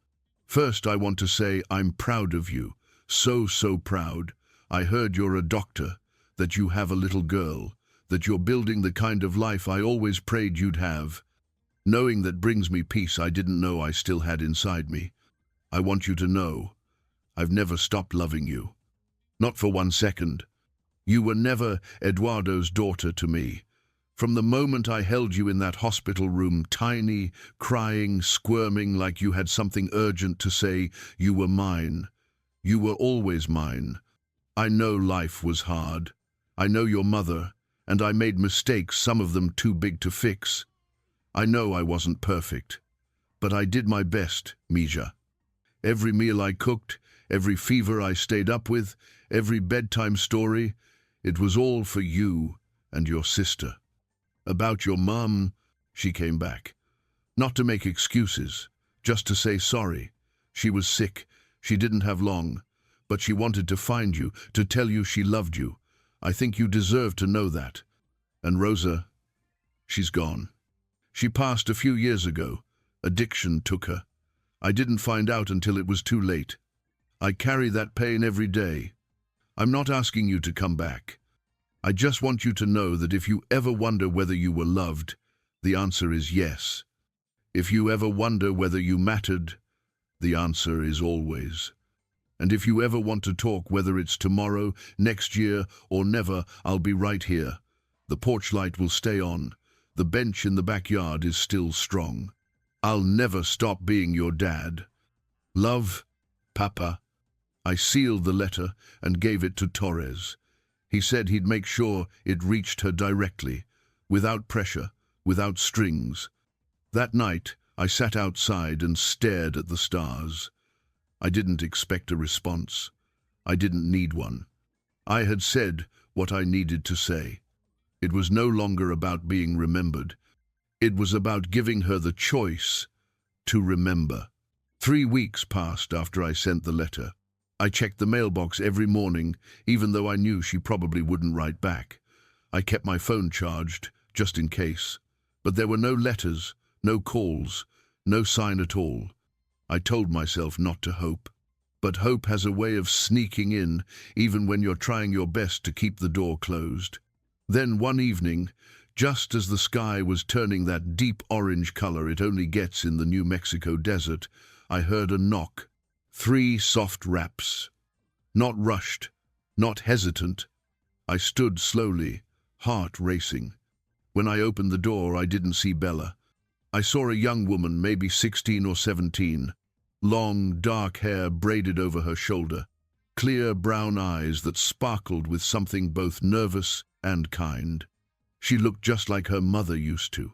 First, I want to say I'm proud of you. So proud. I heard you're a doctor, that you have a little girl, that you're building the kind of life I always prayed you'd have. Knowing that brings me peace I didn't know I still had inside me. I want you to know, I've never stopped loving you. Not for 1 second. You were never Eduardo's daughter to me. From the moment I held you in that hospital room, tiny, crying, squirming like you had something urgent to say, you were mine. You were always mine. I know life was hard. I know your mother, and I made mistakes, some of them too big to fix. I know I wasn't perfect, but I did my best, Mija. Every meal I cooked, every fever I stayed up with, every bedtime story, it was all for you and your sister. About your mum, she came back. Not to make excuses, just to say sorry. She was sick. She didn't have long, but she wanted to find you, to tell you she loved you. I think you deserve to know that. And Rosa, she's gone. She passed a few years ago. Addiction took her. I didn't find out until it was too late. I carry that pain every day. I'm not asking you to come back. I just want you to know that if you ever wonder whether you were loved, the answer is yes. If you ever wonder whether you mattered, the answer is always. And if you ever want to talk, whether it's tomorrow, next year, or never, I'll be right here. The porch light will stay on. The bench in the backyard is still strong. I'll never stop being your dad. Love, Papa. I sealed the letter and gave it to Torres. He said he'd make sure it reached her directly, without pressure, without strings. That night, I sat outside and stared at the stars. I didn't expect a response. I didn't need one. I had said what I needed to say. It was no longer about being remembered. It was about giving her the choice to remember. 3 weeks passed after I sent the letter. I checked the mailbox every morning, even though I knew she probably wouldn't write back. I kept my phone charged, just in case. But there were no letters, no calls, no sign at all. I told myself not to hope. But hope has a way of sneaking in, even when you're trying your best to keep the door closed. Then one evening, just as the sky was turning that deep orange color it only gets in the New Mexico desert, I heard a knock. 3 soft raps. Not rushed, not hesitant. I stood slowly, heart racing. When I opened the door, I didn't see Bella. I saw a young woman, maybe 16 or 17. Long, dark hair braided over her shoulder. Clear brown eyes that sparkled with something both nervous and kind. She looked just like her mother used to.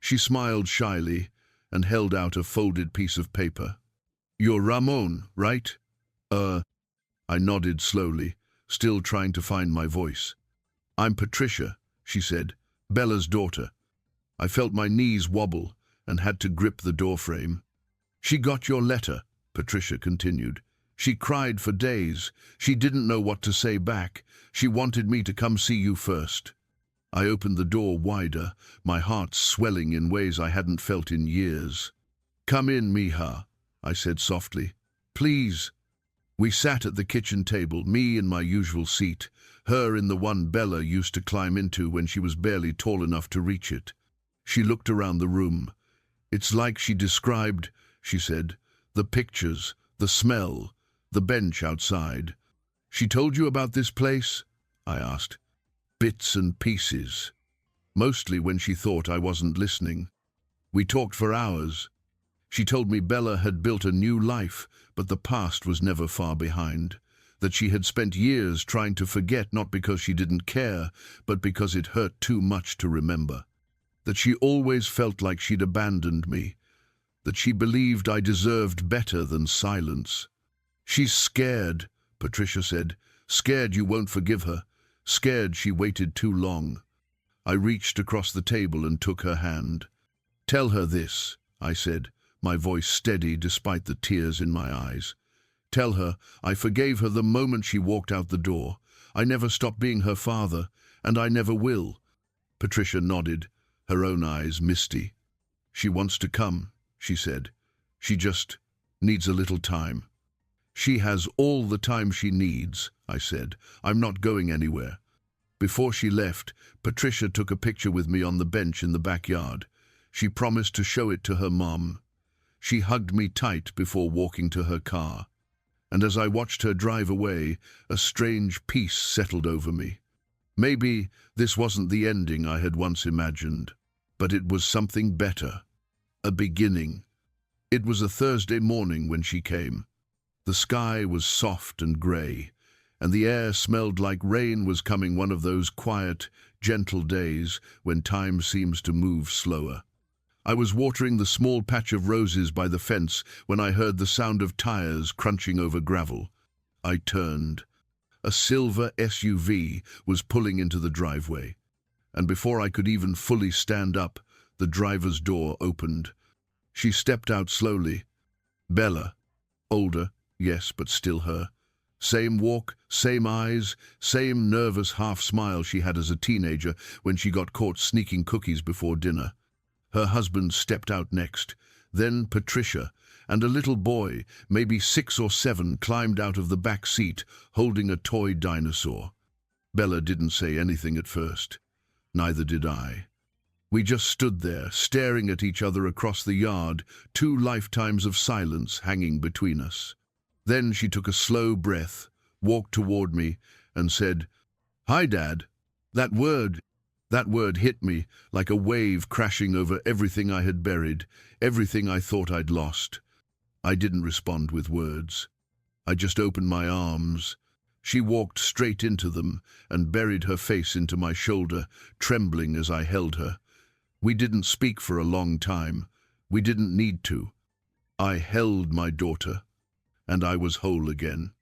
She smiled shyly and held out a folded piece of paper. "You're Ramon, right?" I nodded slowly, still trying to find my voice. "I'm Patricia," she said, "Bella's daughter." I felt my knees wobble and had to grip the doorframe. "She got your letter," Patricia continued. She cried for days. She didn't know what to say back. She wanted me to come see you first. I opened the door wider, my heart swelling in ways I hadn't felt in years. Come in, Miha, I said softly. Please. We sat at the kitchen table, me in my usual seat, her in the one Bella used to climb into when she was barely tall enough to reach it. She looked around the room. It's like she described, she said, the pictures, the smell, the bench outside. She told you about this place? I asked. Bits and pieces. Mostly when she thought I wasn't listening. We talked for hours. She told me Bella had built a new life, but the past was never far behind. That she had spent years trying to forget, not because she didn't care, but because it hurt too much to remember. That she always felt like she'd abandoned me. That she believed I deserved better than silence. She's scared, Patricia said. Scared you won't forgive her. Scared she waited too long. I reached across the table and took her hand. Tell her this, I said, my voice steady despite the tears in my eyes. Tell her I forgave her the moment she walked out the door. I never stopped being her father, and I never will. Patricia nodded, her own eyes misty. She wants to come, she said. She just needs a little time. She has all the time she needs, I said. I'm not going anywhere. Before she left, Patricia took a picture with me on the bench in the backyard. She promised to show it to her mom. She hugged me tight before walking to her car. And as I watched her drive away, a strange peace settled over me. Maybe this wasn't the ending I had once imagined, but it was something better. A beginning. It was a Thursday morning when she came. The sky was soft and grey, and the air smelled like rain was coming, one of those quiet, gentle days when time seems to move slower. I was watering the small patch of roses by the fence when I heard the sound of tires crunching over gravel. I turned. A silver SUV was pulling into the driveway, and before I could even fully stand up, the driver's door opened. She stepped out slowly. Bella. Older, yes, but still her. Same walk, same eyes, same nervous half-smile she had as a teenager when she got caught sneaking cookies before dinner. Her husband stepped out next. Then Patricia, and a little boy, maybe 6 or 7, climbed out of the back seat, holding a toy dinosaur. Bella didn't say anything at first. Neither did I. We just stood there, staring at each other across the yard, 2 lifetimes of silence hanging between us. Then she took a slow breath, walked toward me, and said, "Hi, Dad." That word hit me like a wave crashing over everything I had buried, everything I thought I'd lost. I didn't respond with words. I just opened my arms. She walked straight into them and buried her face into my shoulder, trembling as I held her. We didn't speak for a long time. We didn't need to. I held my daughter, and I was whole again.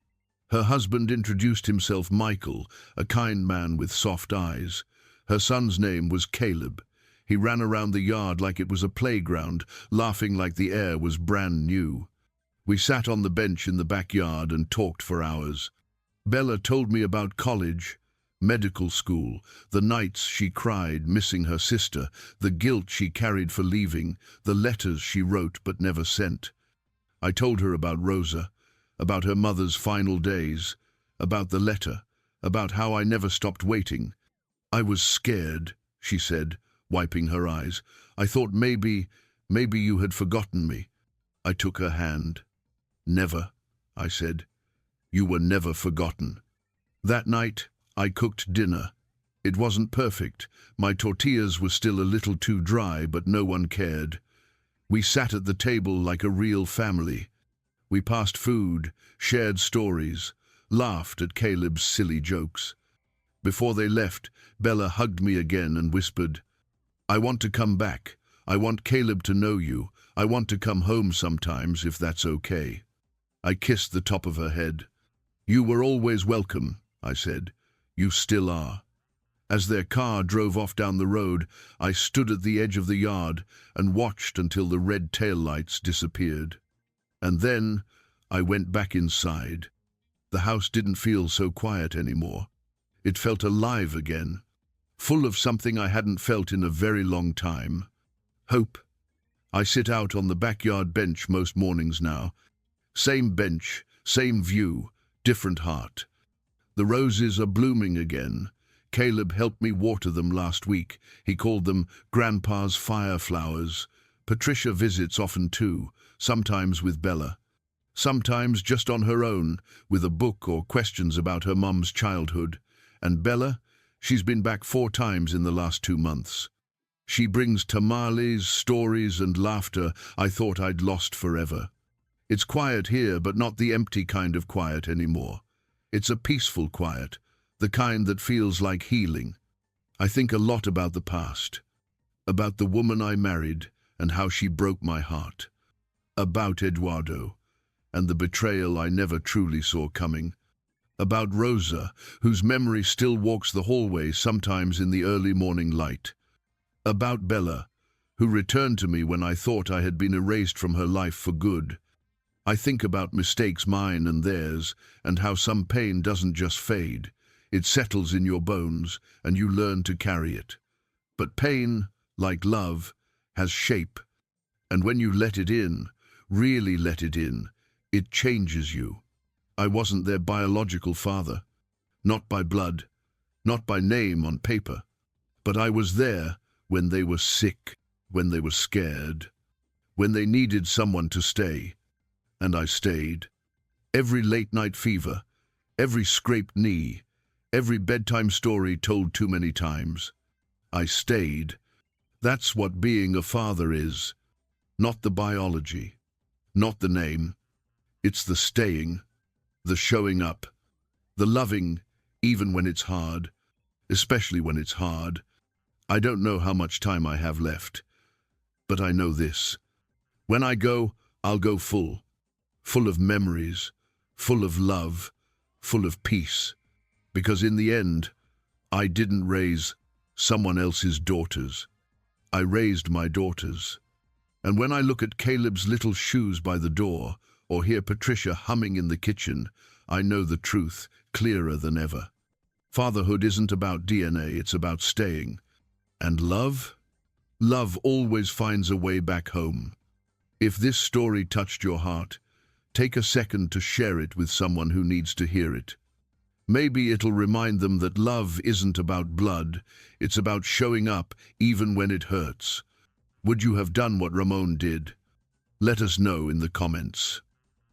Her husband introduced himself Michael, a kind man with soft eyes. Her son's name was Caleb. He ran around the yard like it was a playground, laughing like the air was brand new. We sat on the bench in the backyard and talked for hours. Bella told me about college, medical school, the nights she cried missing her sister, the guilt she carried for leaving, the letters she wrote but never sent. I told her about Rosa, about her mother's final days, about the letter, about how I never stopped waiting. I was scared, she said, wiping her eyes. I thought maybe you had forgotten me. I took her hand. Never, I said. You were never forgotten. That night, I cooked dinner. It wasn't perfect. My tortillas were still a little too dry, but no one cared. We sat at the table like a real family. We passed food, shared stories, laughed at Caleb's silly jokes. Before they left, Bella hugged me again and whispered, "I want to come back. I want Caleb to know you. I want to come home sometimes, if that's okay." I kissed the top of her head. "You were always welcome," I said. "You still are." As their car drove off down the road, I stood at the edge of the yard and watched until the red taillights disappeared. And then, I went back inside. The house didn't feel so quiet anymore. It felt alive again, full of something I hadn't felt in a very long time. Hope. I sit out on the backyard bench most mornings now. Same bench, same view, different heart. The roses are blooming again. Caleb helped me water them last week. He called them Grandpa's fire flowers. Patricia visits often too, sometimes with Bella. Sometimes just on her own, with a book or questions about her mum's childhood. And Bella, she's been back 4 times in the last 2 months. She brings tamales, stories and laughter I thought I'd lost forever. It's quiet here, but not the empty kind of quiet anymore. It's a peaceful quiet, the kind that feels like healing. I think a lot about the past, about the woman I married and how she broke my heart, about Eduardo and the betrayal I never truly saw coming, about Rosa, whose memory still walks the hallway sometimes in the early morning light, about Bella, who returned to me when I thought I had been erased from her life for good. I think about mistakes, mine and theirs, and how some pain doesn't just fade. It settles in your bones, and you learn to carry it. But pain, like love, has shape, and when you let it in, really let it in, it changes you. I wasn't their biological father, not by blood, not by name on paper, but I was there when they were sick, when they were scared, when they needed someone to stay. And I stayed. Every late-night fever, every scraped knee, every bedtime story told too many times. I stayed. That's what being a father is. Not the biology, not the name. It's the staying, the showing up, the loving, even when it's hard, especially when it's hard. I don't know how much time I have left, but I know this. When I go, I'll go full. Full of memories, full of love, full of peace. Because in the end, I didn't raise someone else's daughters. I raised my daughters. And when I look at Caleb's little shoes by the door, or hear Patricia humming in the kitchen, I know the truth clearer than ever. Fatherhood isn't about DNA, it's about staying. And love? Love always finds a way back home. If this story touched your heart, take a second to share it with someone who needs to hear it. Maybe it'll remind them that love isn't about blood, it's about showing up even when it hurts. Would you have done what Ramon did? Let us know in the comments.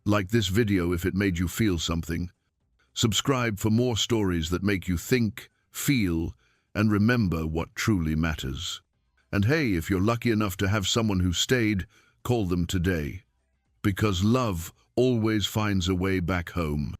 Like this video if it made you feel something. Subscribe for more stories that make you think, feel, and remember what truly matters. And hey, if you're lucky enough to have someone who stayed, call them today. Because love always finds a way back home.